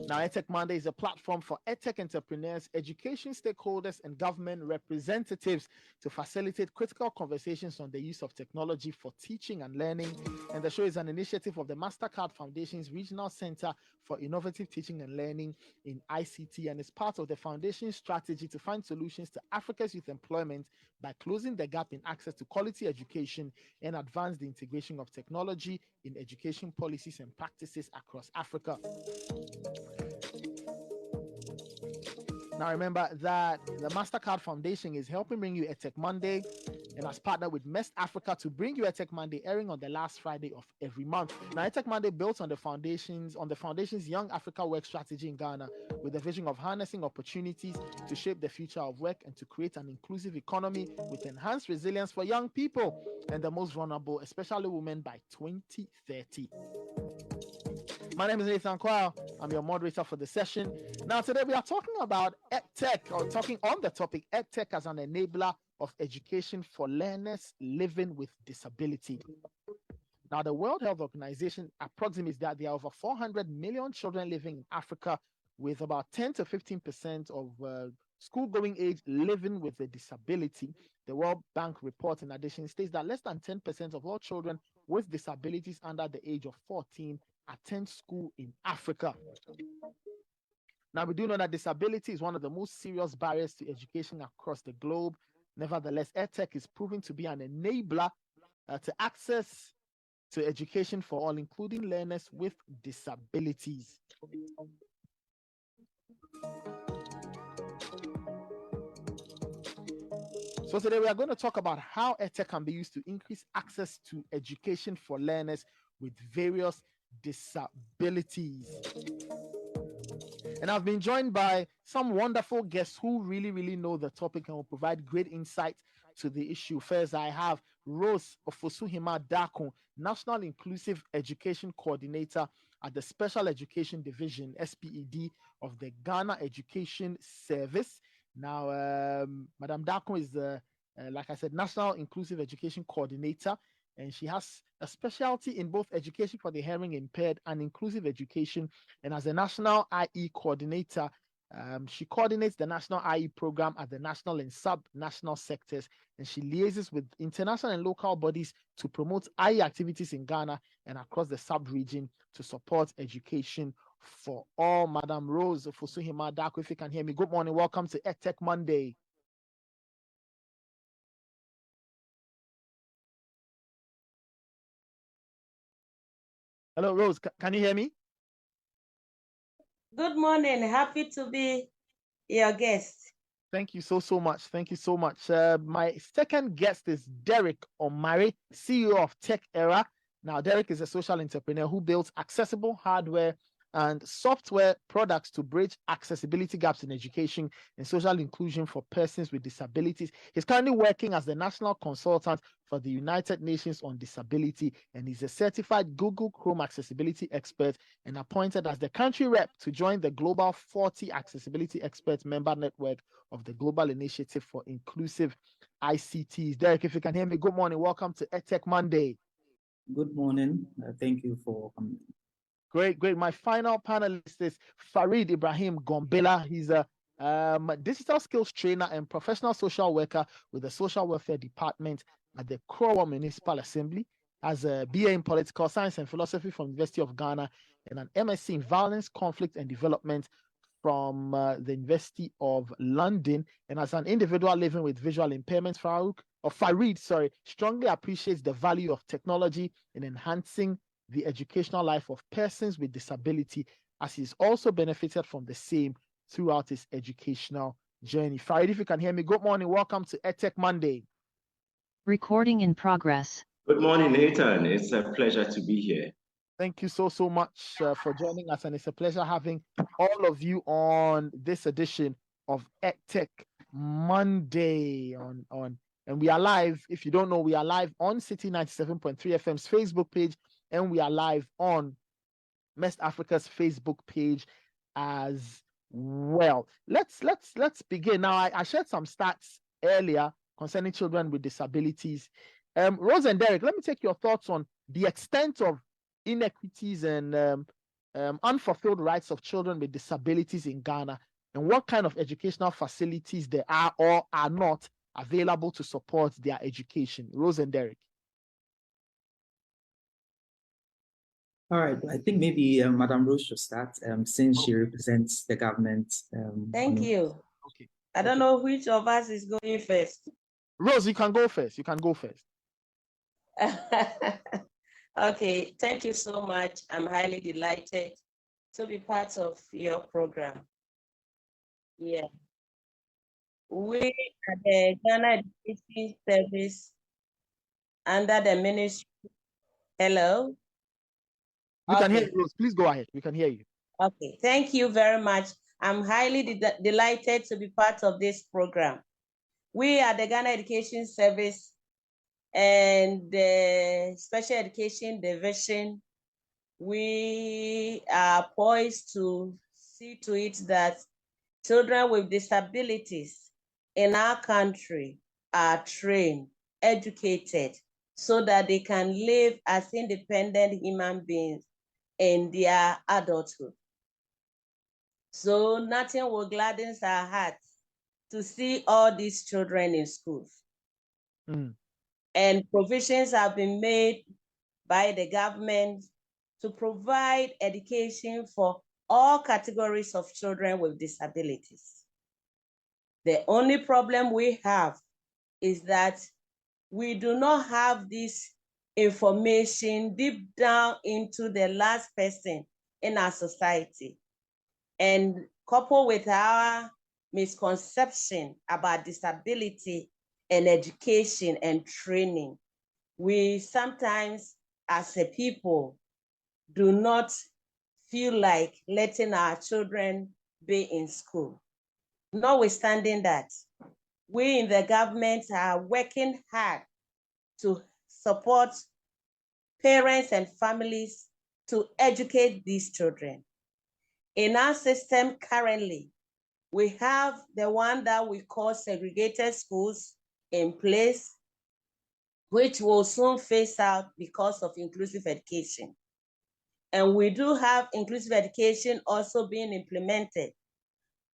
Now, EdTech Monday is a platform for EdTech entrepreneurs, education stakeholders, and government representatives to facilitate critical conversations on the use of technology for teaching and learning. And the show is an initiative of the MasterCard Foundation's Regional Center for Innovative Teaching and Learning in ICT, and is part of the foundation's strategy to find solutions to Africa's youth employment by closing the gap in access to quality education and advance the integration of technology in education policies and practices across Africa. Now, remember that the MasterCard Foundation is helping bring you EdTech Monday and has partnered with Mest Africa to bring you EdTech Monday, airing on the last Friday of every month. Now, EdTech Monday builds on the foundation's Young Africa Work strategy in Ghana, with the vision of harnessing opportunities to shape the future of work and to create an inclusive economy with enhanced resilience for young people and the most vulnerable, especially women, by 2030. My name is Nathan Kwao. I'm your moderator for the session. Now, today we are talking about EdTech, or talking on the topic EdTech as an enabler of education for learners living with disability. Now, the World Health Organization approximates that there are over 400 million children living in Africa, with about 10 to 15% of school-going age living with a disability. The World Bank report, in addition, states that less than 10% of all children with disabilities under the age of 14 attend school in Africa. Now, we do know that disability is one of the most serious barriers to education across the globe. Nevertheless, EdTech is proving to be an enabler to access to education for all, including learners with disabilities. So today we are going to talk about how EdTech can be used to increase access to education for learners with various disabilities. And I've been joined by some wonderful guests who really know the topic and will provide great insight to the issue. First, I have Rose Ofosuhima Dakun, National Inclusive Education Coordinator at the Special Education Division, SPED, of the Ghana Education Service. Now, Madam Dakun is the, like I said, National Inclusive Education Coordinator, and she has a specialty in both education for the hearing impaired and inclusive education. And as a National IE Coordinator, she coordinates the National IE program at the national and sub-national sectors, and she liaises with international and local bodies to promote IE activities in Ghana and across the sub-region to support education for all. Madam Rose Ofosuhima Dakun, if you can hear me, good morning. Welcome to EdTech Monday. Hello, Rose. Can you hear me? Good morning. Happy to be your guest. Thank you so much. Thank you so much. My second guest is Derek Omari, CEO of Tech Era. Now, Derek is a social entrepreneur who builds accessible hardware and software products to bridge accessibility gaps in education and social inclusion for persons with disabilities. He's currently working as the national consultant for the United Nations on Disability, and he's a certified Google Chrome accessibility expert and appointed as the country rep to join the Global 40 Accessibility Experts member network of the Global Initiative for Inclusive ICTs. Derek, if you can hear me, good morning. Welcome to EdTech Monday. Good morning. Thank you for coming. Great. My final panelist is Farid Ibrahim Gombela. He's a digital skills trainer and professional social worker with the Social Welfare Department at the Krowa Municipal Assembly, has a BA in Political Science and Philosophy from the University of Ghana, and an MSc in Violence, Conflict and Development from the University of London. And as an individual living with visual impairment, Farid strongly appreciates the value of technology in enhancing the educational life of persons with disability, as he's also benefited from the same throughout his educational journey. Farid, if you can hear me, good morning. Welcome to EdTech Monday. Recording in progress. Good morning, Nathan. It's a pleasure to be here. Thank you so much for joining us, and it's a pleasure having all of you on this edition of EdTech Monday. And we are live. If you don't know, we are live on City 97.3 FM's Facebook page, and we are live on Mest Africa's Facebook page as well. Let's begin now. I shared some stats earlier concerning children with disabilities. Rose and Derek, let me take your thoughts on the extent of inequities and unfulfilled rights of children with disabilities in Ghana, and what kind of educational facilities there are or are not available to support their education. Rose and Derek. All right, I think maybe Madam Rose should start since she represents the government. Thank you. Okay. I don't know which of us is going first. Rose, you can go first. You can go first. Okay, thank you so much. I'm highly delighted to be part of your program. Yeah. We at the Ghana Education Service under the ministry. Hello? We can hear Okay. you, Rose. Please go ahead. We can hear you. Okay, thank you very much. I'm highly delighted to be part of this program. We are the Ghana Education Service and the Special Education Division. We are poised to see to it that children with disabilities in our country are trained, educated, so that they can live as independent human beings in their adulthood. So nothing will gladden our hearts to see all these children in schools. And provisions have been made by the government to provide education for all categories of children with disabilities. The only problem we have is that we do not have this information deep down into the last person in our society. And coupled with our misconception about disability and education and training, we sometimes, as a people, do not feel like letting our children be in school. Notwithstanding that, we in the government are working hard to support parents and families to educate these children. In our system currently, we have the one that we call segregated schools in place, which will soon phase out because of inclusive education. And we do have inclusive education also being implemented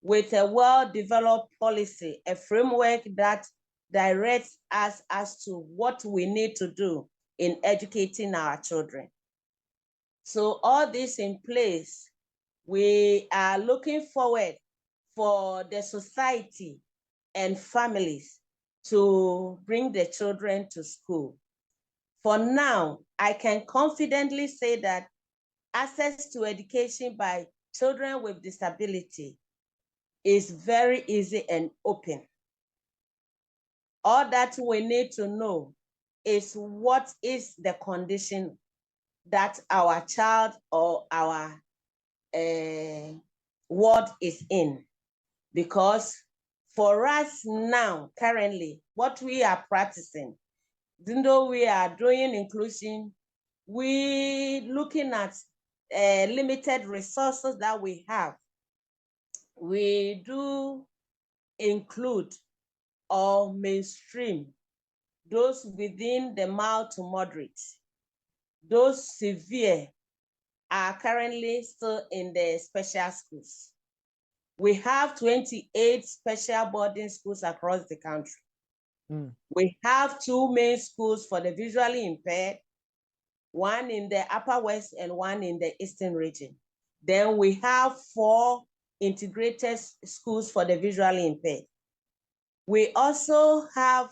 with a well-developed policy, a framework that directs us as to what we need to do in educating our children. So all this in place, we are looking forward for the society and families to bring the children to school. For now, I can confidently say that access to education by children with disability is very easy and open. All that we need to know is what is the condition that our child or our ward is in. Because for us now, currently, what we are practicing, even though we are doing inclusion, we looking at limited resources that we have. We do include or mainstream those within the mild to moderate. Those severe are currently still in the special schools. We have 28 special boarding schools across the country. We have 2 main schools for the visually impaired, one in the Upper West and one in the Eastern region. Then we have 4 integrated schools for the visually impaired. We also have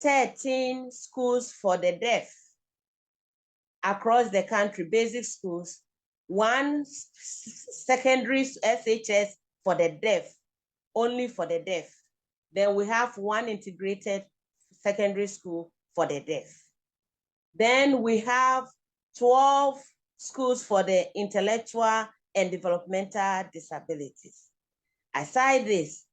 13 schools for the deaf across the country, basic schools, 1 secondary SHS for the deaf, only for the deaf. Then we have one integrated secondary school for the deaf. Then we have 12 schools for the intellectual and developmental disabilities. Aside this,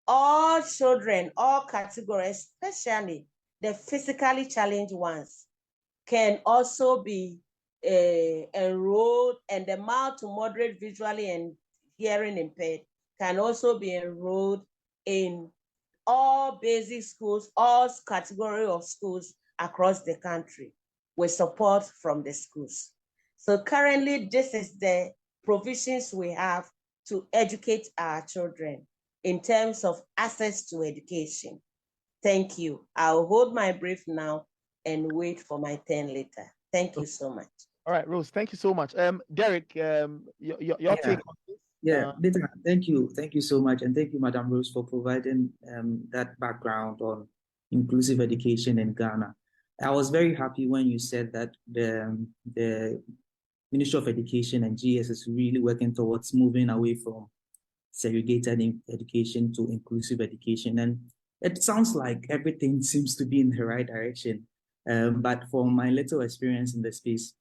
all children, all categories, especially the physically challenged ones, can also be enrolled, and the mild to moderate visually and hearing impaired can also be enrolled in all basic schools, all category of schools across the country with support from the schools. So currently, this is the provisions we have to educate our children in terms of access to education. Thank you. I'll hold my brief now and wait for my turn later. Thank you so much. All right, Rose, thank you so much. Derek, your take on this? Yeah, Nathan, thank you. Thank you so much. And thank you, Madam Rose, for providing that background on inclusive education in Ghana. I was very happy when you said that the Ministry of Education and GS is really working towards moving away from segregated education to inclusive education. And it sounds like everything seems to be in the right direction. But from my little experience in the space,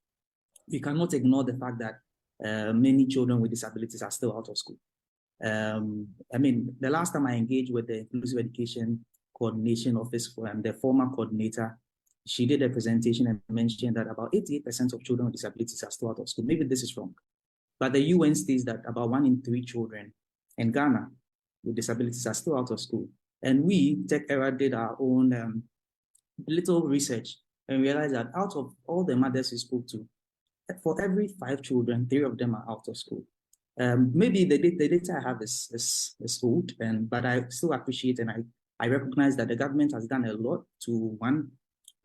we cannot ignore the fact that many children with disabilities are still out of school. I mean, the last time I engaged with the Inclusive Education Coordination Office, the former coordinator, she did a presentation and mentioned that about 88% of children with disabilities are still out of school. Maybe this is wrong, but the UN states that about 1 in 3 children in Ghana with disabilities are still out of school. And we, Tech Era, did our own little research and realized that out of all the mothers we spoke to, for every 5 children, 3 of them are out of school. Maybe the data I have is old, but I still appreciate and I recognize that the government has done a lot to, one,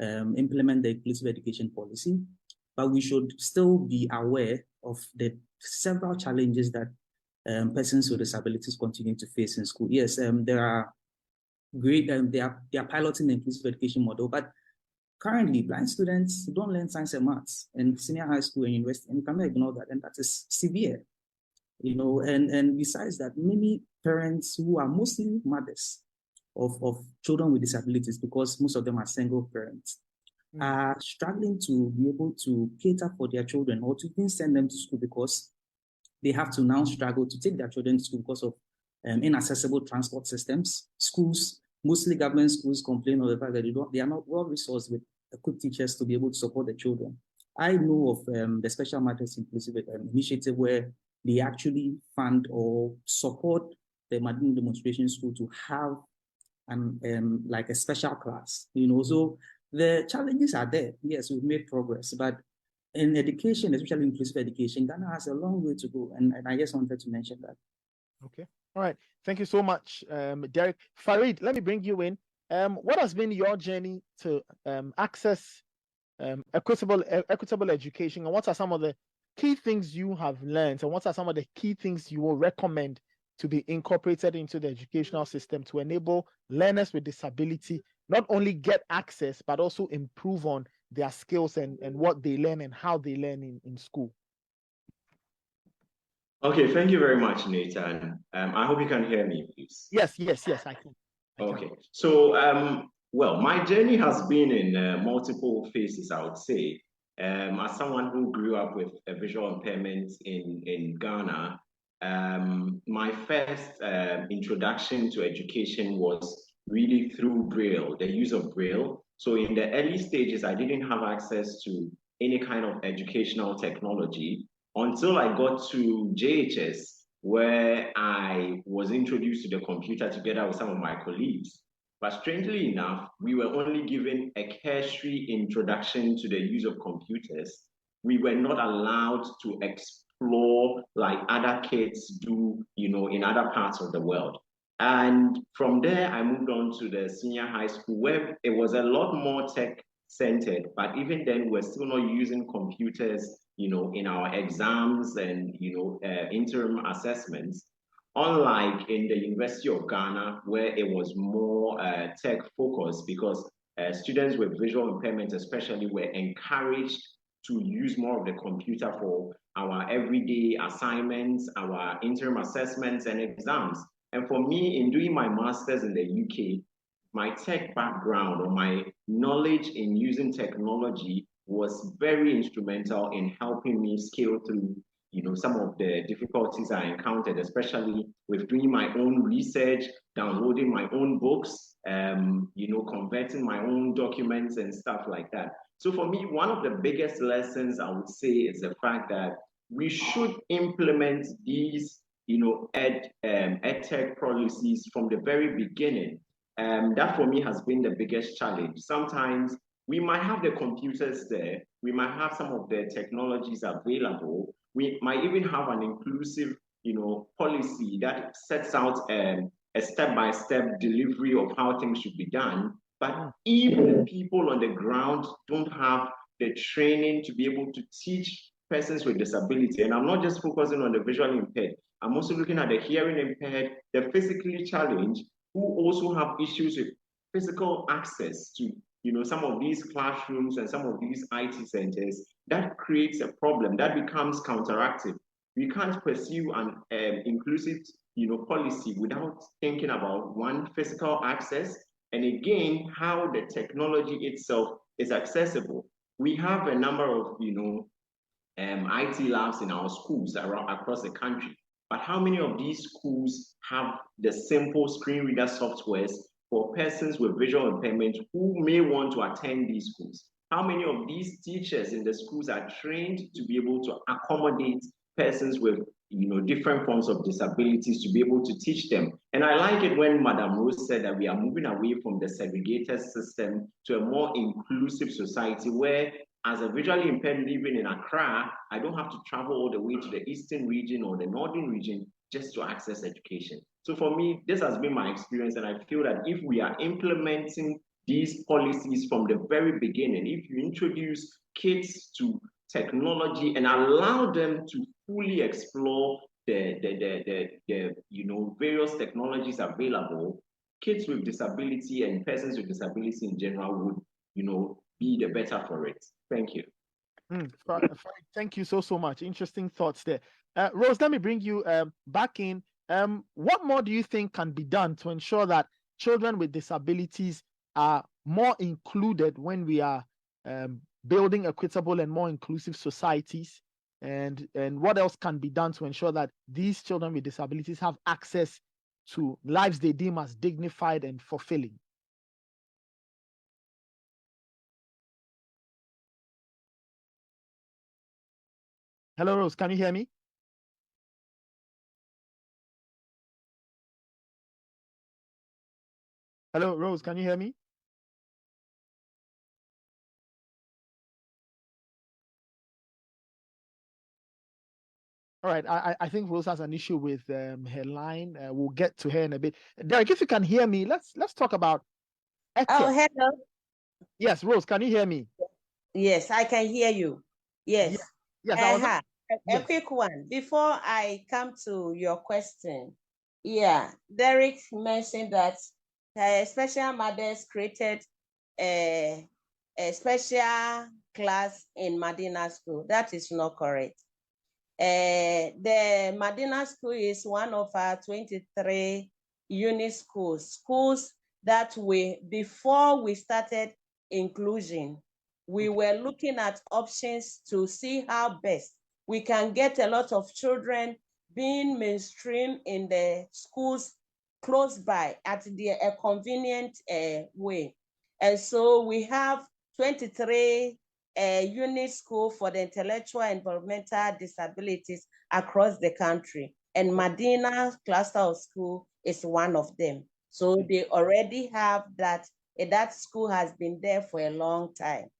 implement the inclusive education policy, but we should still be aware of the several challenges that persons with disabilities continue to face in school. Yes, there are great, they are piloting the inclusive education model, but currently blind students don't learn science and maths in senior high school and university, and you cannot ignore that, and that is severe. You know, and besides that, many parents who are mostly mothers of children with disabilities, because most of them are single parents, are struggling to be able to cater for their children or to even send them to school, because they have to now struggle to take their children to school because of inaccessible transport systems. Schools, mostly government schools, complain of the fact that they are not well resourced with good teachers to be able to support the children. I know of the Special Matters Inclusive Initiative, where they actually fund or support the Madin Demonstration School to have like a special class, you know. So the challenges are there. Yes, we've made progress, but in education, especially inclusive education, Ghana has a long way to go. And I just wanted to mention that. Okay. All right. Thank you so much, Derek. Farid, let me bring you in. What has been your journey to access equitable education, and what are some of the key things you have learned, and what are some of the key things you will recommend to be incorporated into the educational system to enable learners with disability not only get access, but also improve on their skills and what they learn and how they learn in school? Okay, thank you very much, Nathan. I hope you can hear me, please. Yes, I can. Okay, so well, my journey has been in multiple phases, I would say. As someone who grew up with a visual impairment in Ghana, my first introduction to education was really through Braille, the use of Braille. So in the early stages, I didn't have access to any kind of educational technology until I got to JHS, where I was introduced to the computer together with some of my colleagues. But strangely enough, we were only given a cursory introduction to the use of computers. We were not allowed to explore like other kids do, you know, in other parts of the world. And from there, I moved on to the senior high school, where it was a lot more tech-centered. But even then, we're still not using computers, you know, in our exams and, you know, interim assessments. Unlike in the University of Ghana, where it was more tech-focused, because students with visual impairments especially were encouraged to use more of the computer for our everyday assignments, our interim assessments and exams. And for me, in doing my master's in the UK, my tech background or my knowledge in using technology was very instrumental in helping me scale through, some of the difficulties I encountered, especially with doing my own research, downloading my own books, converting my own documents and stuff like that. So for me, one of the biggest lessons I would say is the fact that we should implement these, ed tech policies from the very beginning. That for me has been the biggest challenge. Sometimes we might have the computers there, we might have some of the technologies available, we might even have an inclusive, policy that sets out a step-by-step delivery of how things should be done. But if the people on the ground don't have the training to be able to teach persons with disability, and I'm not just focusing on the visually impaired, I'm also looking at the hearing impaired, the physically challenged, who also have issues with physical access to some of these classrooms and some of these IT centers. That creates a problem that becomes counteractive. We can't pursue an inclusive policy without thinking about one, physical access, and again, how the technology itself is accessible. We have a number of IT labs in our schools around across the country. But how many of these schools have the simple screen reader softwares for persons with visual impairment who may want to attend these schools? How many of these teachers in the schools are trained to be able to accommodate persons with different forms of disabilities to be able to teach them? And I like it when Madam Rose said that we are moving away from the segregated system to a more inclusive society where, as a visually impaired living in Accra, I don't have to travel all the way to the eastern region or the northern region just to access education. So for me, this has been my experience, and I feel that if we are implementing these policies from the very beginning, if you introduce kids to technology and allow them to fully explore the various technologies available, kids with disability and persons with disability in general would be the better for it. Thank you. Thank you so much. Interesting thoughts there. Rose, let me bring you back in. What more do you think can be done to ensure that children with disabilities are more included when we are building equitable and more inclusive societies? And what else can be done to ensure that these children with disabilities have access to lives they deem as dignified and fulfilling? Hello, Rose, can you hear me? Hello, Rose, can you hear me? All right, I think Rose has an issue with her line. We'll get to her in a bit. Derek, if you can hear me, let's talk about EdTech. Oh, hello. Yes, Rose, can you hear me? Yes, I can hear you. Yes. Yes, a quick one before I come to your question. Yeah, Derek mentioned that special mothers created a special class in Madina School. That is not correct. The Madina School is one of our 23 unit schools that before we started inclusion, we were looking at options to see how best we can get a lot of children being mainstream in the schools close by at a convenient way. And so we have 23 unit school for the intellectual and developmental disabilities across the country. And Madina cluster of school is one of them. So they already have that. That school has been there for a long time.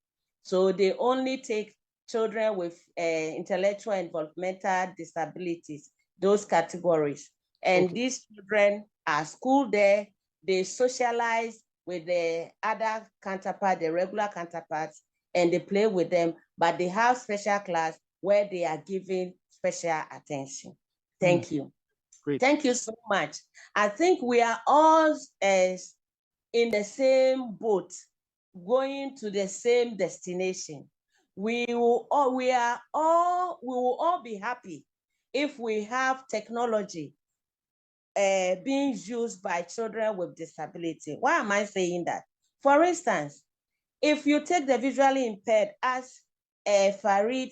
So they only take children with intellectual and developmental disabilities, those categories. And these children are schooled there. They socialize with the other counterparts, the regular counterparts, and they play with them, but they have special class where they are given special attention. Thank you. Great. Thank you so much. I think we are all in the same boat, going to the same destination. We will all be happy if we have technology being used by children with disability. Why am I saying that? For instance, if you take the visually impaired, as Farid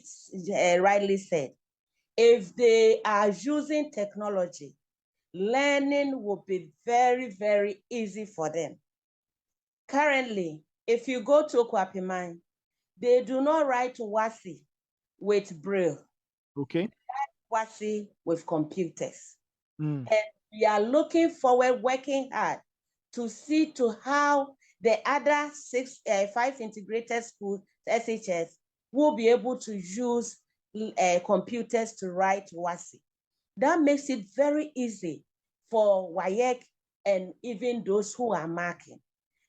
rightly said, if they are using technology, learning will be very, very easy for them. Currently, if you go to Okwapimai, they do not write WASI with Braille. Okay. WASI with computers. Mm. And we are looking forward, working hard to see to how the other 5 integrated schools, SHS, will be able to use computers to write WASI. That makes it very easy for WAEC and even those who are marking.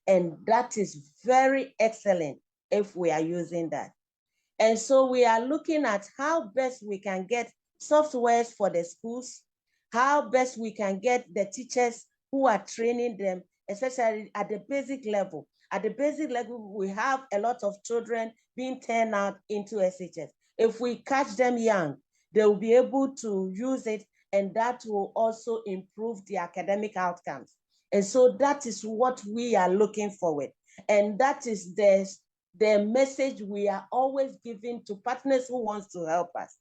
And that is very excellent if we are using that. And so we are looking at how best we can get softwares for the schools, how best we can get the teachers who are training them, especially at the basic level. At the basic level, we have a lot of children being turned out into SHS. If we catch them young, they will be able to use it, and that will also improve the academic outcomes. And so that is what we are looking forward. And that is the message we are always giving to partners who wants to help us.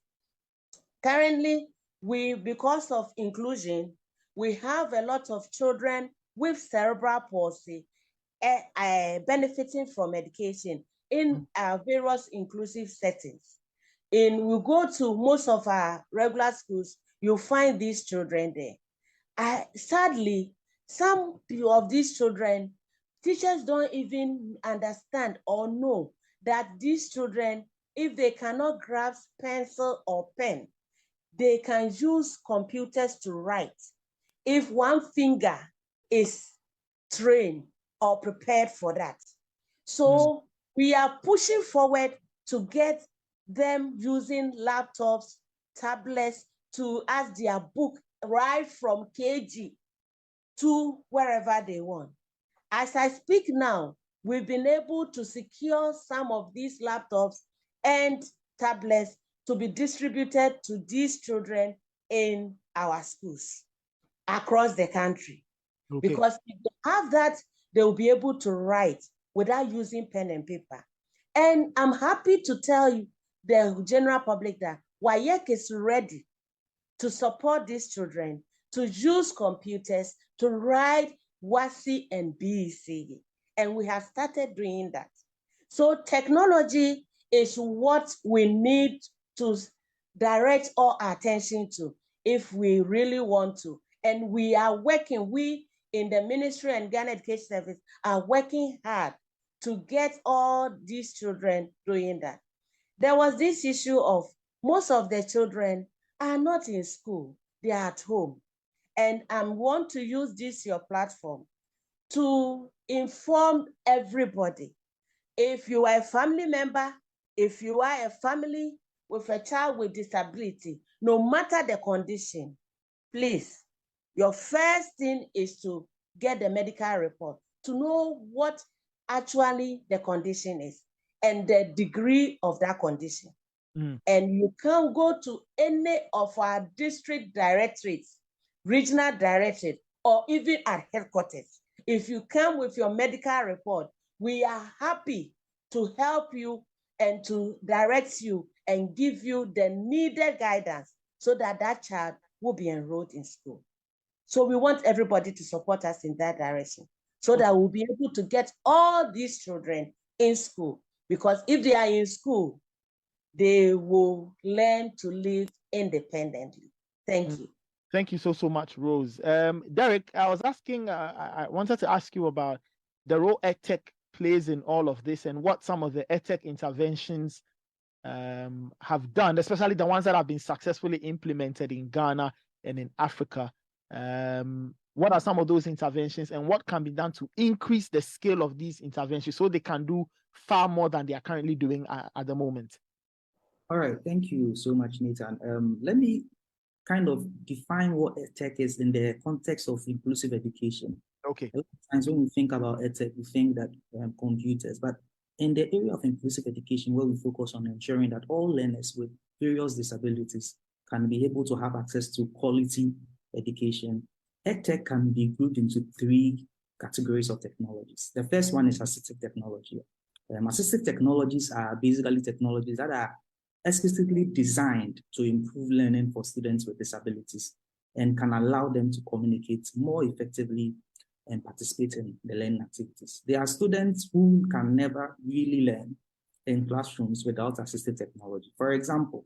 Currently, because of inclusion, we have a lot of children with cerebral palsy benefiting from education in our various inclusive settings. And we go to most of our regular schools, you'll find these children there. Sadly, some of these children, teachers don't even understand or know that these children, if they cannot grasp pencil or pen, they can use computers to write. If one finger is trained or prepared for that. So we are pushing forward to get them using laptops, tablets to as their book right from KG to wherever they want. As I speak now, we've been able to secure some of these laptops and tablets to be distributed to these children in our schools across the country. Okay. Because if they have that, they will be able to write without using pen and paper. And I'm happy to tell you, the general public, that WAEC is ready to support these children to use computers to write WASI and BEC. And we have started doing that. So technology is what we need to direct all our attention to if we really want to. And we are working, we in the Ministry and Ghana Education Service are working hard to get all these children doing that. There was this issue of most of the children are not in school, they are at home. And I want to use this, your platform, to inform everybody. If you are a family member, if you are a family with a child with disability, no matter the condition, please, your first thing is to get the medical report to know what actually the condition is and the degree of that condition. And you can go to any of our district directorates, regional directorate, or even at headquarters. If you come with your medical report, we are happy to help you and to direct you and give you the needed guidance so that that child will be enrolled in school. So we want everybody to support us in that direction so that we'll be able to get all these children in school. Because if they are in school, they will learn to live independently. Thank you. Thank you so much, Rose. Derek, I was asking, I wanted to ask you about the role EdTech plays in all of this and what some of the EdTech interventions have done, especially the ones that have been successfully implemented in Ghana and in Africa. What are some of those interventions and what can be done to increase the scale of these interventions so they can do far more than they are currently doing at the moment? All right, thank you so much, Nathan. Let me kind of define what EdTech is in the context of inclusive education. Okay. A lot of times when we think about EdTech, we think that computers, but in the area of inclusive education, where we focus on ensuring that all learners with various disabilities can be able to have access to quality education, EdTech can be grouped into three categories of technologies. The first one is assistive technology. Assistive technologies are basically technologies that are explicitly designed to improve learning for students with disabilities and can allow them to communicate more effectively and participate in the learning activities. There are students who can never really learn in classrooms without assistive technology. For example,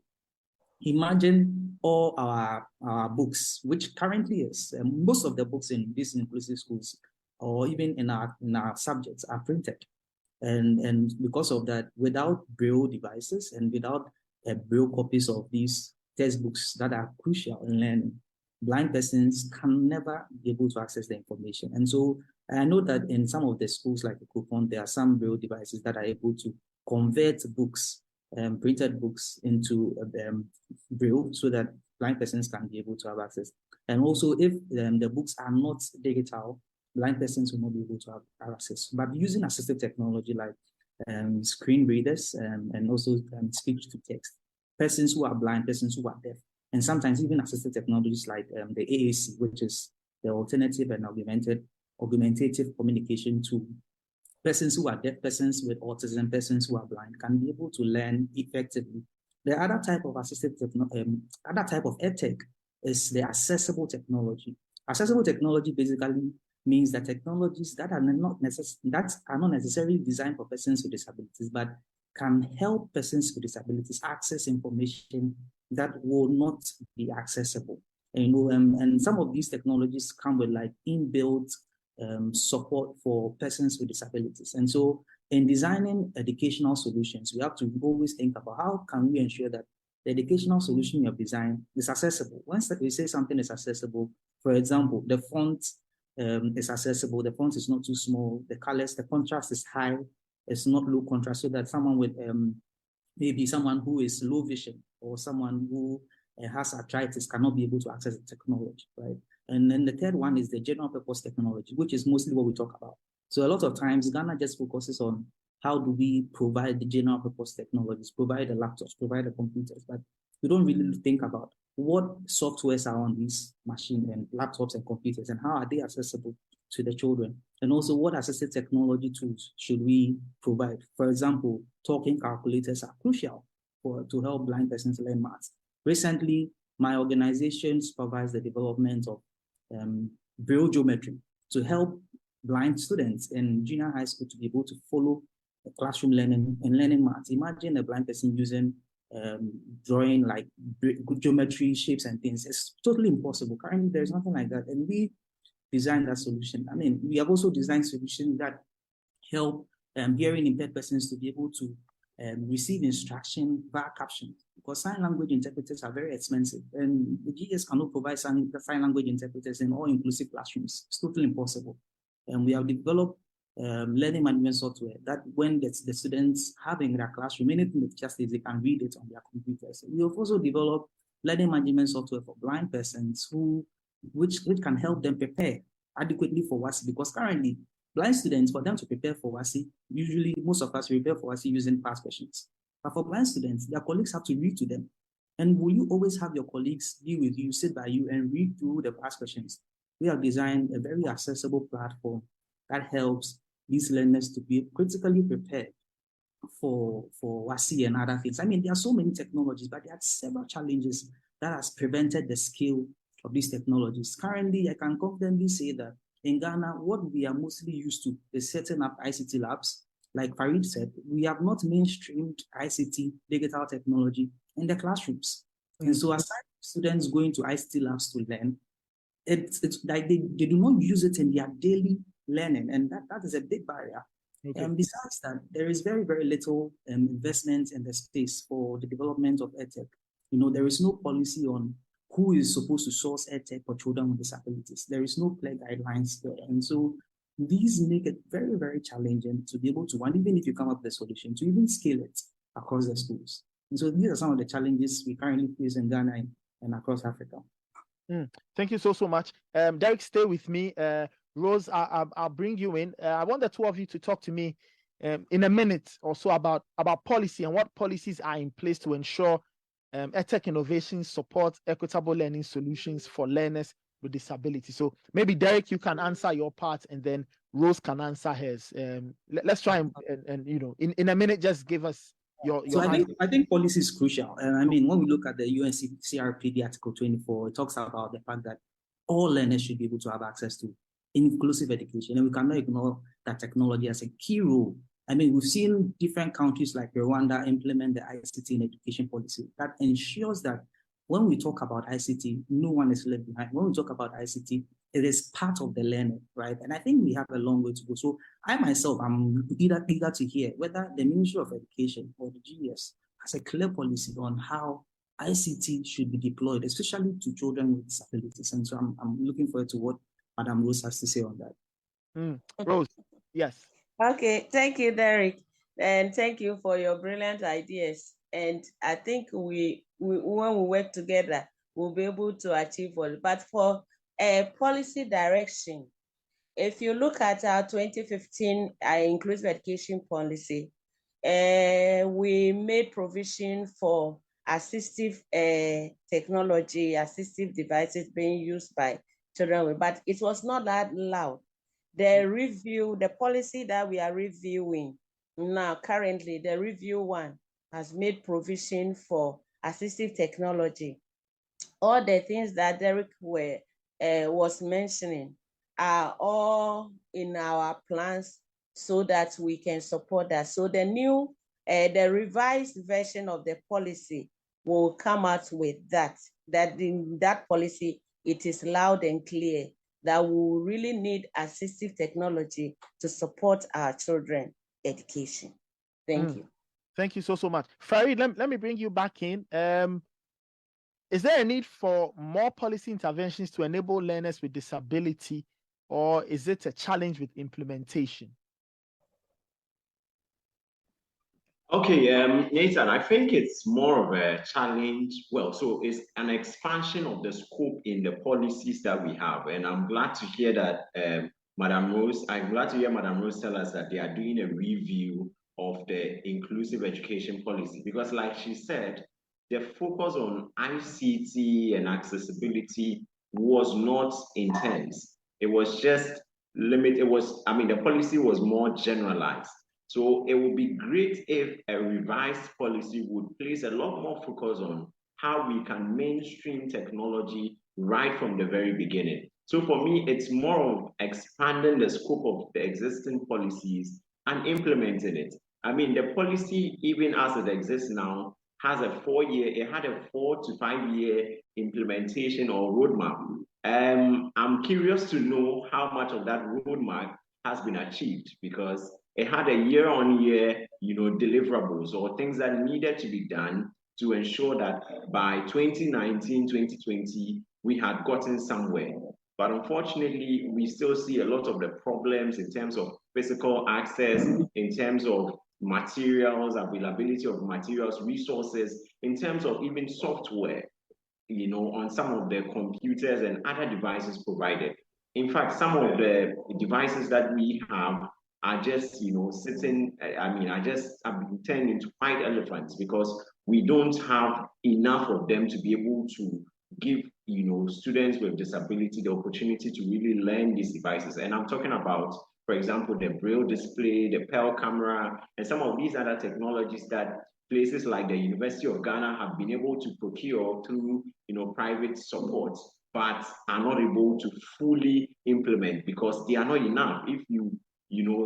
imagine all our books, which currently is, most of the books in these inclusive schools or even in our subjects are printed. And because of that, without Braille devices and without Braille copies of these textbooks that are crucial in learning, blind persons can never be able to access the information. And so I know that in some of the schools like Coupon, there are some Braille devices that are able to convert books, printed books into Braille so that blind persons can be able to have access. And also if the books are not digital, blind persons will not be able to have access. But using assistive technology like screen readers and also speech to text, persons who are blind, persons who are deaf, and sometimes even assistive technologies like the AAC, which is the alternative and augmentative communication tool. Persons who are deaf, persons with autism, persons who are blind can be able to learn effectively. The other type of other type of EdTech is the accessible technology. Accessible technology basically means that technologies that are not necessarily designed for persons with disabilities, but can help persons with disabilities access information that will not be accessible. And some of these technologies come with like inbuilt support for persons with disabilities. And so in designing educational solutions, we have to always think about how can we ensure that the educational solution you have designed is accessible. Once we say something is accessible, for example, the font is accessible, the font is not too small, the colors, the contrast is high, it's not low contrast, so that someone with maybe someone who is low vision or someone who has arthritis cannot be able to access the technology, right? And then the third one is the general purpose technology, which is mostly what we talk about. So a lot of times Ghana just focuses on how do we provide the general purpose technologies, provide the laptops, provide the computers, but we don't really think about what softwares are on these machines and laptops and computers and how are they accessible to the children. And also what assistive technology tools should we provide? For example, talking calculators are crucial to help blind persons learn maths. Recently, my organization supervised the development of Braille geometry to help blind students in junior high school to be able to follow classroom learning and learning maths. Imagine a blind person using drawing like geometry, shapes and things. It's totally impossible. Currently, there's nothing like that. And we designed that solution. I mean, we have also designed solutions that help hearing impaired persons to be able to receive instruction via caption, because sign language interpreters are very expensive, and the GS cannot provide sign language interpreters in all inclusive classrooms. It's totally impossible. And we have developed learning management software that when the students have in their classroom, anything that just is, they can read it on their computers. We have also developed learning management software for blind persons which can help them prepare adequately for WASI, because currently blind students, for them to prepare for WASI, usually most of us prepare for WASI using past questions. But for blind students, their colleagues have to read to them. And will you always have your colleagues deal with you, sit by you and read through the past questions? We have designed a very accessible platform that helps these learners to be critically prepared for WASI and other things. I mean, there are so many technologies, but there are several challenges that has prevented the scale of these technologies. Currently, I can confidently say that in Ghana, what we are mostly used to is setting up ICT labs. Like Farid said, we have not mainstreamed ICT, digital technology in the classrooms. And so aside from students going to ICT labs to learn, it's like they do not use it in their daily learning, and that is a big barrier. Okay. Besides that, there is very, very little investment in the space for the development of EdTech. There is no policy on who is supposed to source EdTech for children with disabilities. There is no clear guidelines there. And so these make it very, very challenging to be able to, and even if you come up with a solution, to even scale it across the schools. And so these are some of the challenges we currently face in Ghana and across Africa. Thank you so much. Derek, stay with me. Rose, I'll bring you in. I want the two of you to talk to me in a minute or so about policy and what policies are in place to ensure EdTech innovations support equitable learning solutions for learners with disability. So maybe Derek, you can answer your part, and then Rose can answer hers. Let's try and in a minute, just give us your So answer. I think policy is crucial. I mean, when we look at the UNCRPD Article 24, it talks about the fact that all learners should be able to have access to inclusive education, and we cannot ignore that technology as a key role. I mean, we've seen different countries like Rwanda implement the ICT in education policy that ensures that when we talk about ICT, no one is left behind. When we talk about ICT, it is part of the learning, right? And I think we have a long way to go. So I myself, I'm eager to hear whether the Ministry of Education or the GS has a clear policy on how ICT should be deployed, especially to children with disabilities. And so I'm looking forward to what Madam Rose has to say on that. Rose, yes. Okay, thank you, Derek, and thank you for your brilliant ideas. And I think we when we work together, we'll be able to achieve all. But for a policy direction, if you look at our 2015 inclusive education policy, we made provision for assistive technology, assistive devices being used by children, but it was not that loud. The policy that we are reviewing now, currently, the review one has made provision for assistive technology. All the things that Derek was mentioning are all in our plans so that we can support that. So the revised version of the policy will come out with that in that policy, it is loud and clear that we really need assistive technology to support our children education. Thank you. Thank you so much. Farid, let me bring you back in. Is there a need for more policy interventions to enable learners with disability, or is it a challenge with implementation? Okay, Nathan, I think it's more of a challenge. Well, so it's an expansion of the scope in the policies that we have. And I'm glad to hear that Madam Rose tell us that they are doing a review of the inclusive education policy, because like she said, the focus on ICT and accessibility was not intense. It was just limited. The policy was more generalized. So it would be great if a revised policy would place a lot more focus on how we can mainstream technology right from the very beginning. So for me, it's more of expanding the scope of the existing policies and implementing it. I mean, the policy, even as it exists now, has a 4 to 5 year implementation or roadmap. I'm curious to know how much of that roadmap has been achieved, because it had a year-on-year, deliverables or things that needed to be done to ensure that by 2019, 2020, we had gotten somewhere. But unfortunately, we still see a lot of the problems in terms of physical access, in terms of materials, availability of materials, resources, in terms of even software, on some of the computers and other devices provided. In fact, some of the devices that we have are just, sitting, are just turned into white elephants because we don't have enough of them to be able to give, students with disability the opportunity to really learn these devices. And I'm talking about, for example, the Braille display, the Pearl camera, and some of these other technologies that places like the University of Ghana have been able to procure through, private support, but are not able to fully implement because they are not enough. If you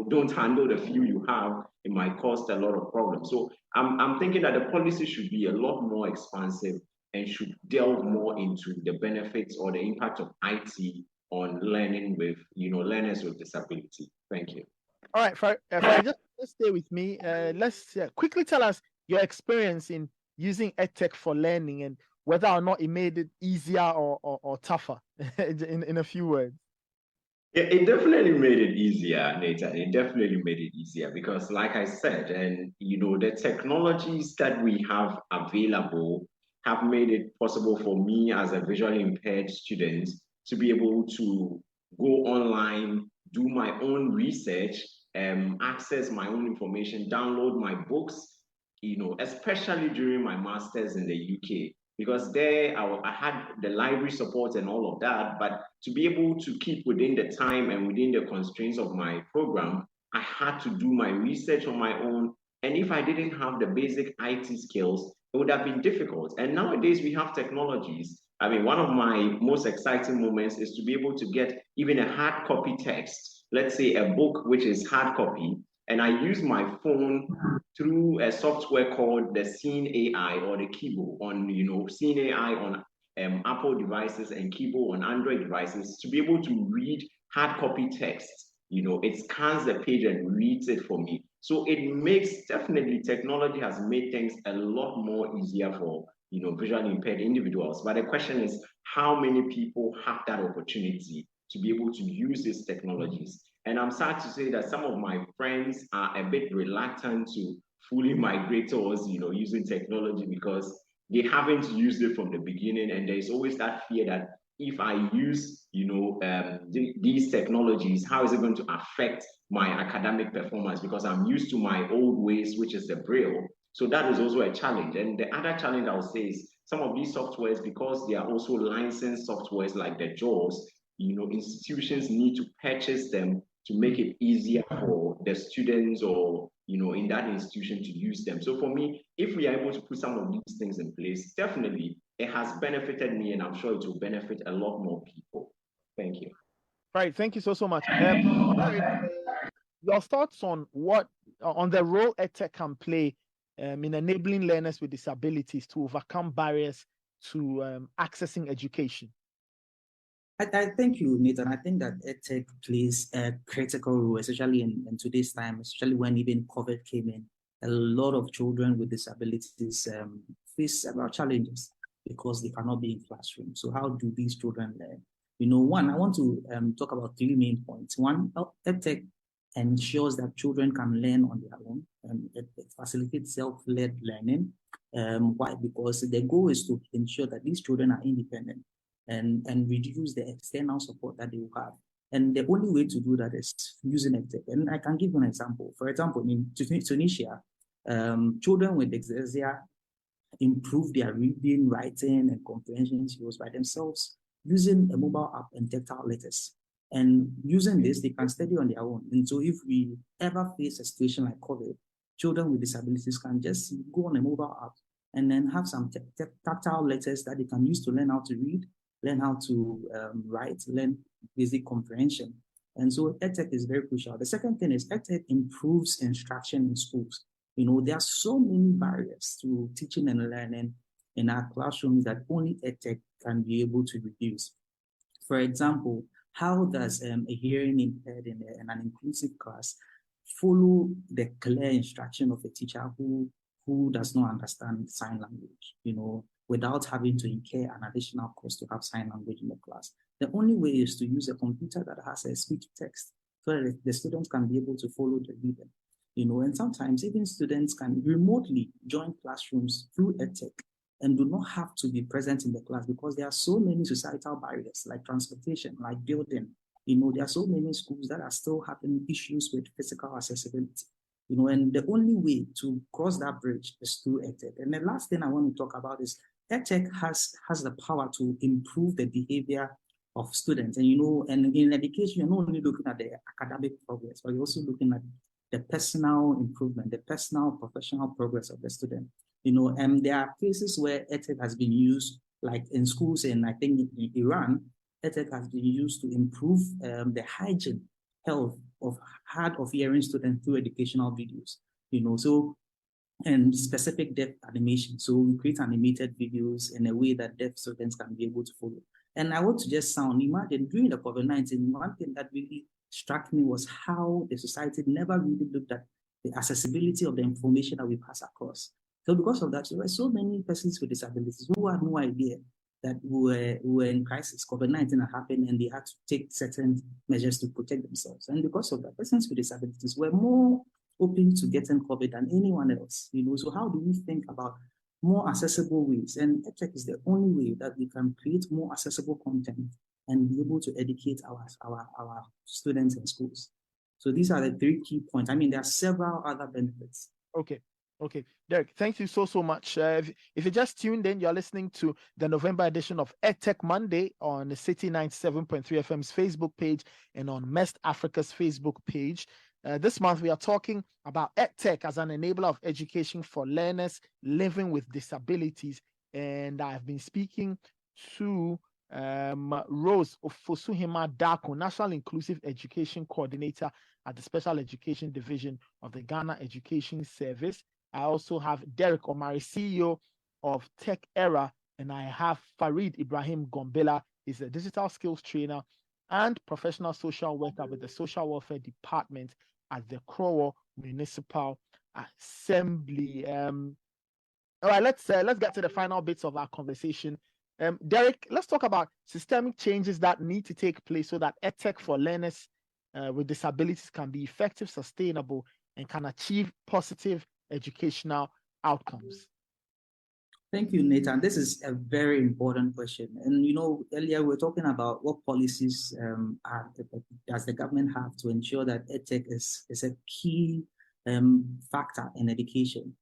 don't handle the few you have, it might cause a lot of problems. So I'm thinking that the policy should be a lot more expansive and should delve more into the benefits or the impact of IT on learning with, learners with disability. Thank you. All right, just stay with me. Let's quickly tell us your experience in using EdTech for learning and whether or not it made it easier or tougher in a few words. It definitely made it easier, Nathan. It definitely made it easier because, like I said, and the technologies that we have available have made it possible for me as a visually impaired student to be able to go online, do my own research, access my own information, download my books, especially during my master's in the UK. because there I had the library support and all of that, but to be able to keep within the time and within the constraints of my program, I had to do my research on my own. And if I didn't have the basic IT skills, it would have been difficult. And nowadays we have technologies. I mean, one of my most exciting moments is to be able to get even a hard copy text, let's say a book which is hard copy, and I use my phone through a software called the Scene AI or the Kibo on, Scene AI on Apple devices and Kibo on Android devices to be able to read hard copy text. It scans the page and reads it for me. So it makes, definitely, technology has made things a lot more easier for, visually impaired individuals. But the question is, how many people have that opportunity to be able to use these technologies? And I'm sad to say that some of my friends are a bit reluctant to fully migrate towards, using technology because they haven't used it from the beginning. And there's always that fear that if I use, these technologies, how is it going to affect my academic performance? Because I'm used to my old ways, which is the Braille. So that is also a challenge. And the other challenge I would say is some of these softwares, because they are also licensed softwares like the JAWS, institutions need to purchase them to make it easier for the students or, in that institution to use them. So for me, if we are able to put some of these things in place, definitely it has benefited me, and I'm sure it will benefit a lot more people. Thank you. Right. Thank you so much. Your thoughts on the role EdTech can play in enabling learners with disabilities to overcome barriers to accessing education? I thank you, Nathan. I think that EdTech plays a critical role, especially in today's time, especially when even COVID came in. A lot of children with disabilities face several challenges because they cannot be in classrooms. So how do these children learn? One, I want to talk about three main points. One, EdTech ensures that children can learn on their own. It facilitates self-led learning. Why? Because the goal is to ensure that these children are independent and reduce the external support that they will have. And the only way to do that is using EdTech. And I can give you an example. For example, in Tunisia, children with dyslexia improve their reading, writing, and comprehension skills by themselves using a mobile app and tactile letters. And using this, they can study on their own. And so if we ever face a situation like COVID, children with disabilities can just go on a mobile app and then have some tactile letters that they can use to learn how to read, learn how to write, learn basic comprehension. And so EdTech is very crucial. The second thing is EdTech improves instruction in schools. There are so many barriers to teaching and learning in our classrooms that only EdTech can be able to reduce. For example, how does a hearing impaired in an inclusive class follow the clear instruction of a teacher who does not understand sign language, without having to incur an additional cost to have sign language in the class? The only way is to use a computer that has a speech text so that the students can be able to follow the reading. And sometimes even students can remotely join classrooms through EdTech and do not have to be present in the class because there are so many societal barriers like transportation, like building. There are so many schools that are still having issues with physical accessibility. And the only way to cross that bridge is through EdTech. And the last thing I want to talk about is EdTech has the power to improve the behavior of students. And and in education, you're not only looking at the academic progress, but you're also looking at the personal improvement, the personal professional progress of the student. And there are cases where EdTech has been used, like in schools, and I think in Iran, EdTech has been used to improve the hygiene, health of hard of hearing students through educational videos. And specific deaf animation. So we create animated videos in a way that deaf students can be able to follow. And I want to just imagine during the COVID-19, one thing that really struck me was how the society never really looked at the accessibility of the information that we pass across. So because of that, there were so many persons with disabilities who had no idea that we were in crisis. COVID-19 had happened and they had to take certain measures to protect themselves. And because of that, persons with disabilities were more open to getting COVID than anyone else. So how do we think about more accessible ways? And EdTech is the only way that we can create more accessible content and be able to educate our students in schools. So these are the three key points. I mean, there are several other benefits. Okay. Okay, Derek, thank you so much. If you just tuned in, you're listening to the November edition of EdTech Monday on the City 97.3 FM's Facebook page and on Mest Africa's Facebook page. This month, we are talking about EdTech as an enabler of education for learners living with disabilities. And I've been speaking to Rose Ofosuhima Dako, National Inclusive Education Coordinator at the Special Education Division of the Ghana Education Service. I also have Derek Omari, CEO of Tech Era, and I have Farid Ibrahim Gombela. He's a digital skills trainer and professional social worker with the Social Welfare Department at the Krowo Municipal Assembly. All right, let's get to the final bits of our conversation. Derek, let's talk about systemic changes that need to take place so that EdTech for learners with disabilities can be effective, sustainable, and can achieve positive educational outcomes. Thank you, Nathan. This is a very important question. And earlier we were talking about what policies does the government have to ensure that EdTech is a key factor in education.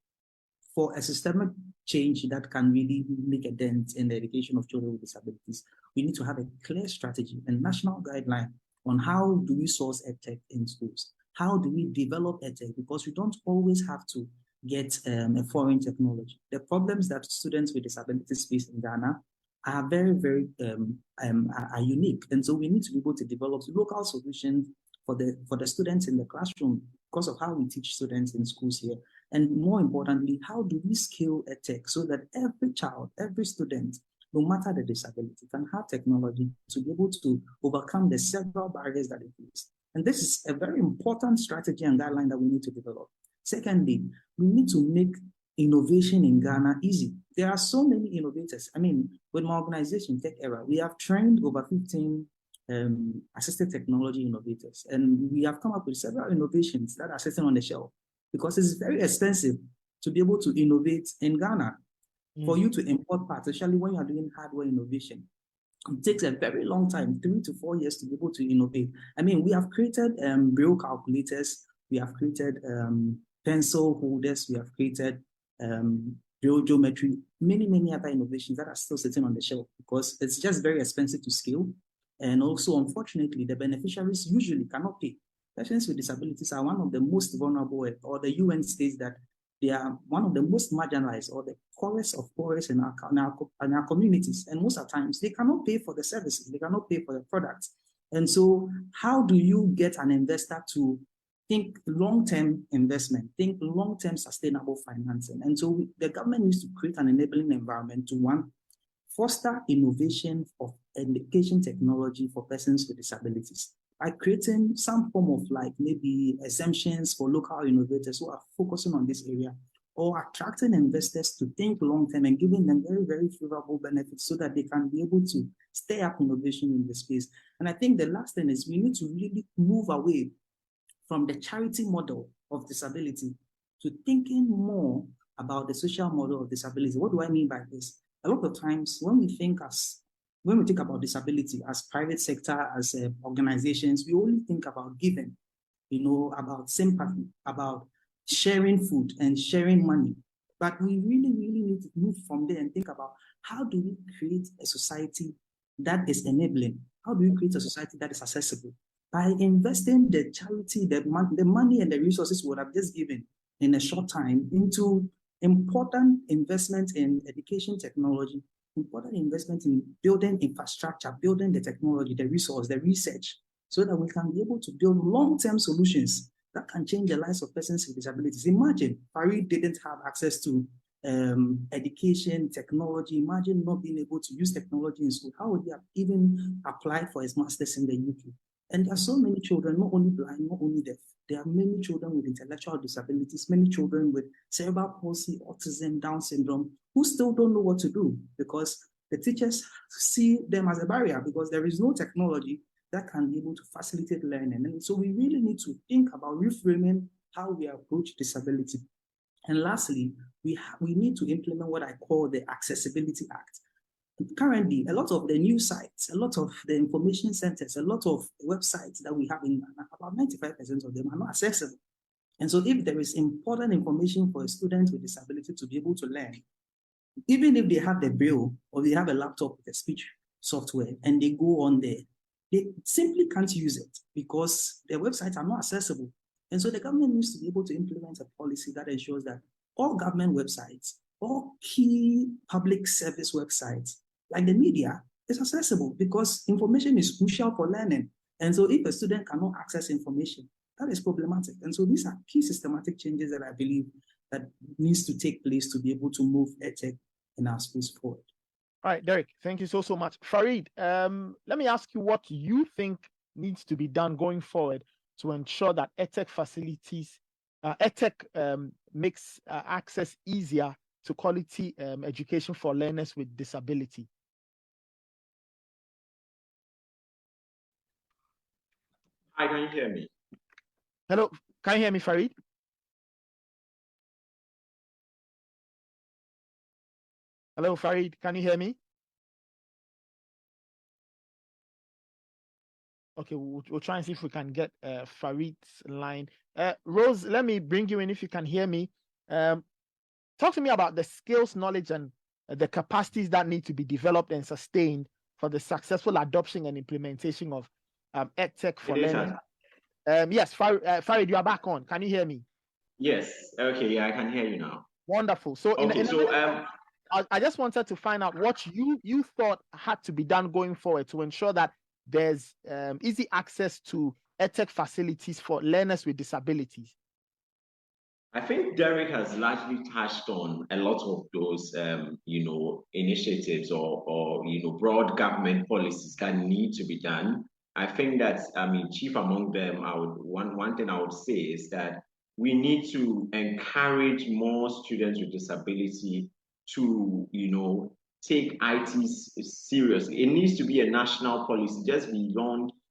For a systemic change that can really make a dent in the education of children with disabilities, we need to have a clear strategy and national guideline on how do we source EdTech in schools? How do we develop EdTech? Because we don't always have to get a foreign technology. The problems that students with disabilities face in Ghana are very, very are unique. And so we need to be able to develop local solutions for the students in the classroom because of how we teach students in schools here. And more importantly, how do we scale EdTech so that every child, every student, no matter the disability, can have technology to be able to overcome the several barriers that they face. And this is a very important strategy and guideline that we need to develop. Secondly, we need to make innovation in Ghana easy. There are so many innovators. I mean, with my organization, Tech Era, we have trained over 15 assistive technology innovators, and we have come up with several innovations that are sitting on the shelf because it's very expensive to be able to innovate in Ghana. For you to import parts, especially when you are doing hardware innovation, it takes a very long time, 3 to 4 years to be able to innovate. I mean, we have created braille calculators, we have created pencil holders, we have created braille geometry, many other innovations that are still sitting on the shelf because it's just very expensive to scale. And also, unfortunately, the beneficiaries usually cannot pay. Persons with disabilities are one of the most vulnerable, or the UN states that they are one of the most marginalized or the poorest of poorest in our communities. And most of the times, they cannot pay for the services, they cannot pay for the products. And so how do you get an investor to think long-term investment, think long-term sustainable financing? And so the government needs to create an enabling environment to, one, foster innovation of education technology for persons with disabilities by creating some form of maybe exemptions for local innovators who are focusing on this area, or attracting investors to think long-term and giving them very, very favorable benefits so that they can be able to stay up innovation in the space. And I think the last thing is we need to really move away from the charity model of disability to thinking more about the social model of disability. What do I mean by this? A lot of times when we think about disability as private sector, as organizations, we only think about giving, about sympathy, about sharing food and sharing money. But we really, really need to move from there and think about how do we create a society that is enabling? How do we create a society that is accessible? By investing the charity, the money and the resources we would have just given in a short time into important investment in education technology, important investment in building infrastructure, building the technology, the resource, the research, so that we can be able to build long-term solutions that can change the lives of persons with disabilities. Imagine Farid didn't have access to education, technology. Imagine not being able to use technology in school. How would he have even applied for his master's in the UK? And there are so many children, not only blind, not only deaf. There are many children with intellectual disabilities, many children with cerebral palsy, autism, Down syndrome, who still don't know what to do because the teachers see them as a barrier because there is no technology that can be able to facilitate learning. And so we really need to think about reframing how we approach disability. And lastly, we need to implement what I call the Accessibility Act. Currently, a lot of the news sites, a lot of the information centers, a lot of websites that we have in Ghana, about 95% of them are not accessible. And so if there is important information for a student with disability to be able to learn, even if they have the braille or they have a laptop with a speech software and they go on there, they simply can't use it because their websites are not accessible. And so the government needs to be able to implement a policy that ensures that all government websites, all key public service websites, like the media, is accessible because information is crucial for learning. And so if a student cannot access information, that is problematic. And so these are key systematic changes that I believe that needs to take place to be able to move EdTech in our space forward. All right, Derek, thank you so much. Farid, let me ask you what you think needs to be done going forward to ensure that EdTech facilities, EdTech makes access easier to quality education for learners with disability. Hi, can you hear me? Hello, can you hear me, Farid? Hello, Farid, can you hear me? Okay, we'll try and see if we can get Farid's line. Rose, let me bring you in if you can hear me. Talk to me about the skills, knowledge, and the capacities that need to be developed and sustained for the successful adoption and implementation of EdTech for learning. Yes, Farid, you are back on. Can you hear me? Yes. Okay. Yeah, I can hear you now. Wonderful. So, okay. I just wanted to find out what you thought had to be done going forward to ensure that there's easy access to EdTech facilities for learners with disabilities. I think Derek has largely touched on a lot of those, initiatives or broad government policies that need to be done. I think that, chief among them, one thing I would say is that we need to encourage more students with disability to, take IT seriously. It needs to be a national policy,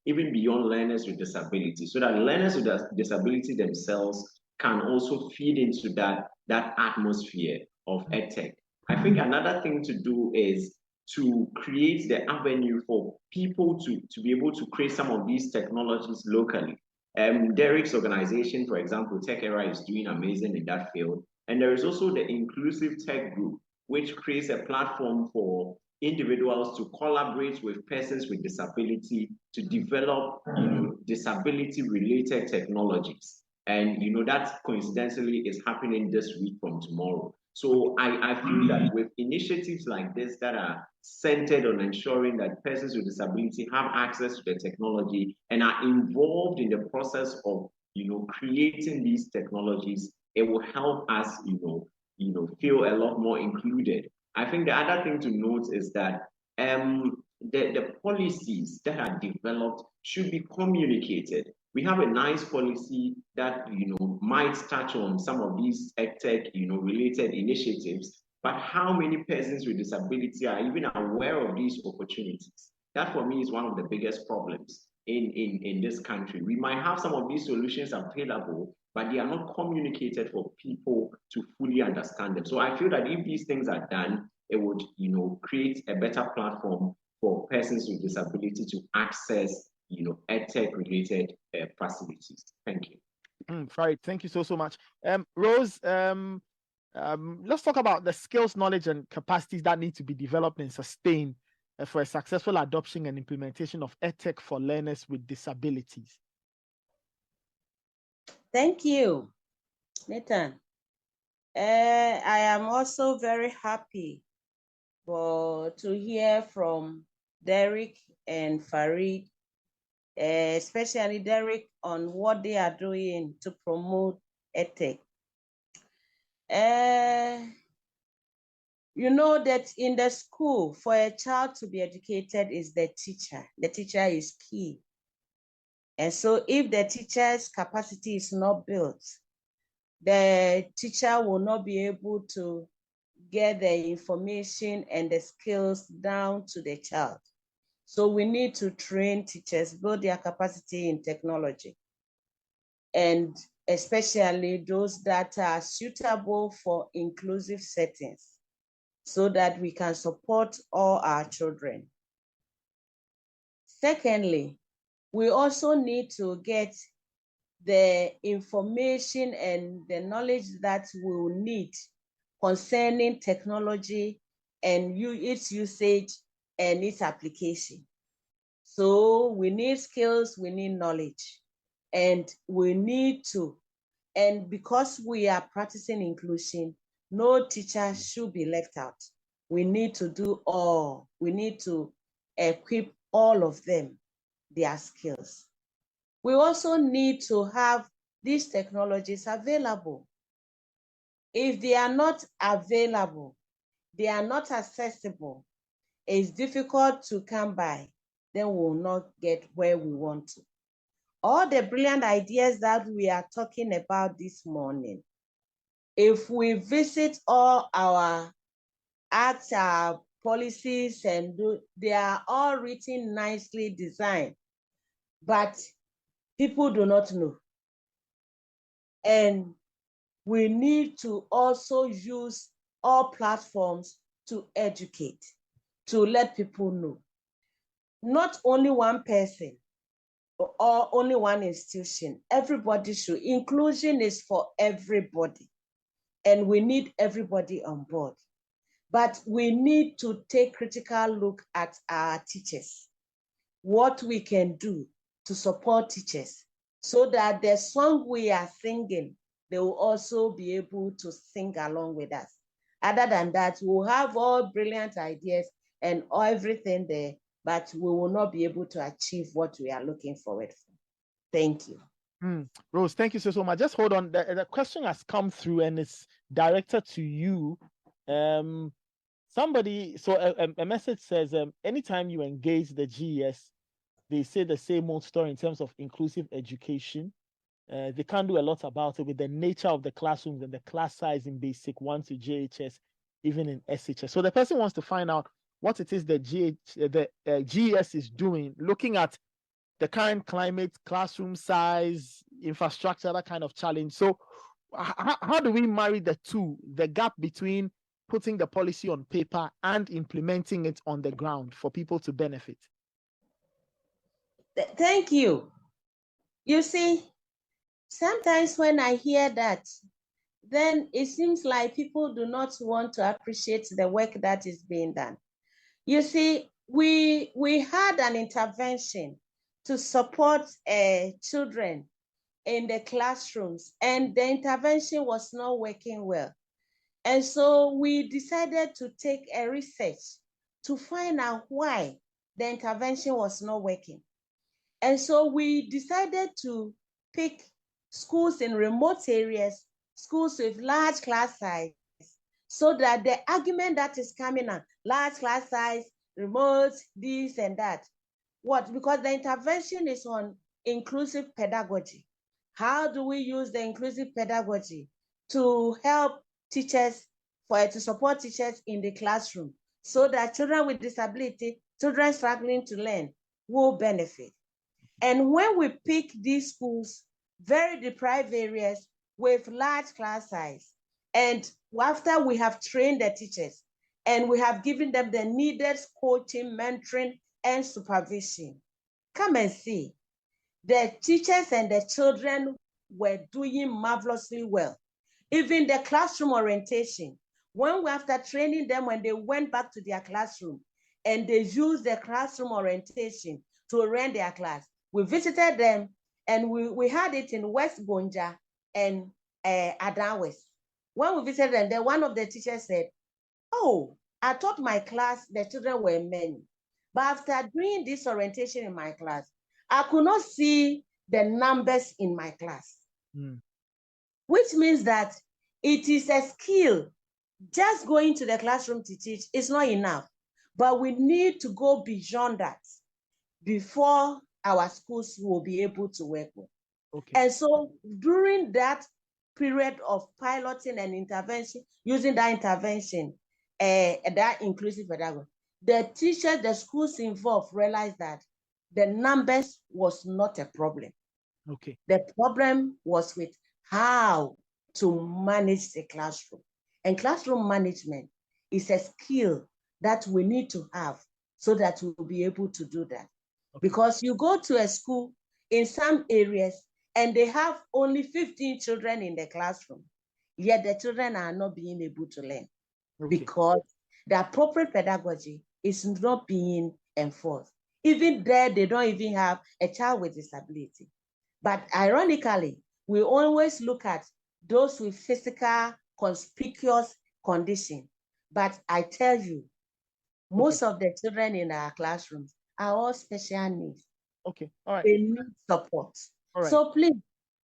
even beyond learners with disability, so that learners with disability themselves can also feed into that atmosphere of EdTech. I think another thing to do is to create the avenue for people to be able to create some of these technologies locally. Derek's organization, for example, Tech Era, is doing amazing in that field. And there is also the Inclusive Tech Group, which creates a platform for individuals to collaborate with persons with disability to develop, disability-related technologies. And that coincidentally is happening this week from tomorrow. So I feel that with initiatives like this that are centered on ensuring that persons with disability have access to the technology and are involved in the process of creating these technologies, it will help us feel a lot more included. I think the other thing to note is that the policies that are developed should be communicated. We have a nice policy that might touch on some of these EdTech related initiatives, but how many persons with disability are even aware of these opportunities? That for me is one of the biggest problems in this country. We might have some of these solutions available, but they are not communicated for people to fully understand them. So I feel that if these things are done, it would create a better platform for persons with disability to access EdTech related facilities. Thank you. Right. Thank you so much. Rose, let's talk about the skills, knowledge, and capacities that need to be developed and sustained for a successful adoption and implementation of EdTech for learners with disabilities. Thank you, Nathan. I am also very happy to hear from Derek and Farid, especially Derek, on what they are doing to promote EdTech. You know that in the school, for a child to be educated is the teacher. The teacher is key. And so if the teacher's capacity is not built, the teacher will not be able to get the information and the skills down to the child. So we need to train teachers, build their capacity in technology, and especially those that are suitable for inclusive settings, so that we can support all our children. Secondly, we also need to get the information and the knowledge that we will need concerning technology and its usage and its application. So we need skills, we need knowledge, and we need to, and because we are practicing inclusion, no teacher should be left out. We need to do all, we need to equip all of them, their skills. We also need to have these technologies available. If they are not available, they are not accessible, it's difficult to come by, then we will not get where we want to. All the brilliant ideas that we are talking about this morning, if we visit all our acts, our policies, and they are all written nicely designed, but people do not know. And we need to also use all platforms to educate, to let people know. Not only one person or only one institution, everybody should. Inclusion is for everybody, and we need everybody on board. But we need to take critical look at our teachers, what we can do to support teachers so that the song we are singing, they will also be able to sing along with us. Other than that, we'll have all brilliant ideas and everything there, but we will not be able to achieve what we are looking forward for. Thank you. Rose, thank you so much. Just hold on. The question has come through and it's directed to you. Somebody, so a message says, anytime you engage the GES, they say the same old story in terms of inclusive education. They can't do a lot about it with the nature of the classrooms and the class size in basic 1 to JHS, even in SHS. So the person wants to find out what it is that GES is doing, looking at the current climate, classroom size, infrastructure, that kind of challenge. So how do we marry the two, the gap between putting the policy on paper and implementing it on the ground for people to benefit? Thank you. You see, sometimes when I hear that, then it seems like people do not want to appreciate the work that is being done. You see, we had an intervention to support children in the classrooms, and the intervention was not working well. And so we decided to take a research to find out why the intervention was not working. And so we decided to pick schools in remote areas, schools with large class size, so that the argument that is coming on, large class size, remote, this and that. What? Because the intervention is on inclusive pedagogy. How do we use the inclusive pedagogy to help teachers, to support teachers in the classroom so that children with disability, children struggling to learn will benefit? And when we pick these schools, very deprived areas with large class size, and after we have trained the teachers and we have given them the needed coaching, mentoring, and supervision, come and see, the teachers and the children were doing marvelously well. Even the classroom orientation, after training them, when they went back to their classroom and they used the classroom orientation to run their class, we visited them and we had it in West Bonja and Adan West. When we visited them, then one of the teachers said, "Oh, I taught my class, the children were many. But after doing this orientation in my class, I could not see the numbers in my class." Which means that it is a skill. Just going to the classroom to teach is not enough, but we need to go beyond that before our schools will be able to work with. Okay. And so during that period of piloting and intervention, using that intervention, that inclusive pedagogy, the teachers, the schools involved realized that the numbers was not a problem. Okay. The problem was with how to manage the classroom. And classroom management is a skill that we need to have so that we'll be able to do that. Okay. Because you go to a school in some areas and they have only 15 children in the classroom, yet the children are not being able to learn because the appropriate pedagogy is not being enforced. Even there, they don't even have a child with disability. But ironically, we always look at those with physical conspicuous condition. But I tell you, most of the children in our classrooms are all special needs. Okay, all right. They need support. All right. So please,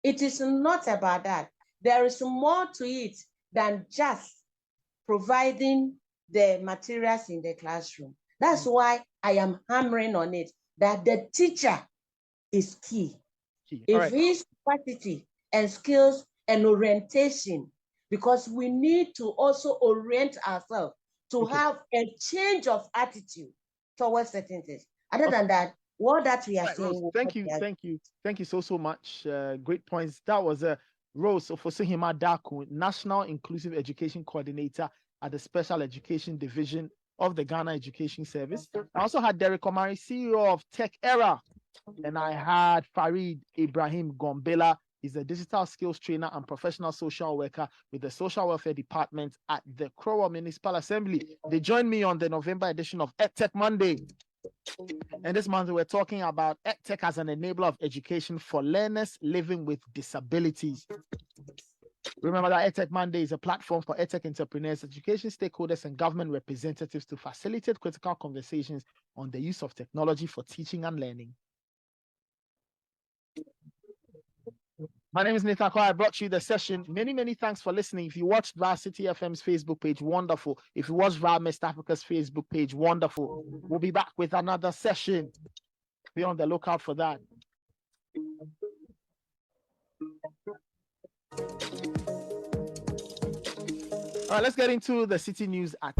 it is not about that. There is more to it than just providing the materials in the classroom. That's why I am hammering on it, that the teacher is key. If his capacity and skills and orientation, because we need to also orient ourselves to have a change of attitude towards certain things. Other than that, what that we are saying. Rose, thank you so much. Great points. That was Rose Ofosuhima Daku, National Inclusive Education Coordinator at the Special Education Division of the Ghana Education Service. I also had Derek Omari, CEO of Tech Era, and I had Farid Ibrahim Gombela. He's a digital skills trainer and professional social worker with the Social Welfare Department at the Krowa Municipal Assembly. They joined me on the November edition of EdTech Monday. And this month, we're talking about EdTech as an enabler of education for learners living with disabilities. Remember that EdTech Monday is a platform for EdTech entrepreneurs, education stakeholders, and government representatives to facilitate critical conversations on the use of technology for teaching and learning. My name is Nathan Kwa. I brought you the session. Many thanks for listening. If you watched via City FM's Facebook page, wonderful. If you watched via West Africa's Facebook page, wonderful. We'll be back with another session. Be on the lookout for that. All right, let's get into the city news at